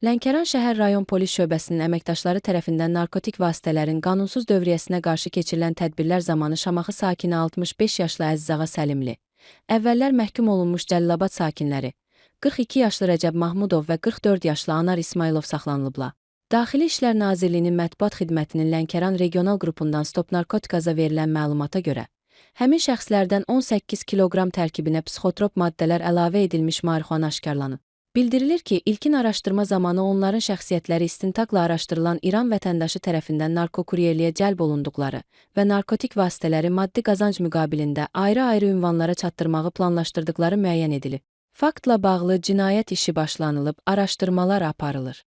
Lənkəran şəhər rayon polis şöbəsinin əməkdaşları tərəfindən narkotik vasitələrin qanunsuz dövriyyəsinə qarşı keçirilən tədbirlər zamanı Şamaxı sakini 65 yaşlı Əzizağa Səlimli, əvvəllər məhkum olunmuş Cəlilabad sakinləri 42 yaşlı Rəcəb Mahmudov və 44 yaşlı Anar İsmailov saxlanılıblar. Daxili İşlər Nazirliyinin mətbuat xidmətinin Lənkəran regional qrupundan Stop Narkotikaza verilən məlumata görə, həmin şəxslərdən 18 kiloqram tərkibinə psixotrop maddələr əlavə edilmiş marixuana aşkarlanıb. Bildirilir ki, ilkin araşdırma zamanı onların şəxsiyyətləri istintaqla araşdırılan İran vətəndaşı tərəfindən narkokuryerliyə cəlb olunduqları və narkotik vasitələri maddi qazanc müqabilində ayrı-ayrı ünvanlara çatdırmağı planlaşdırdıqları müəyyən edilib. Faktla bağlı cinayət işi başlanılıb, araşdırmalar aparılır.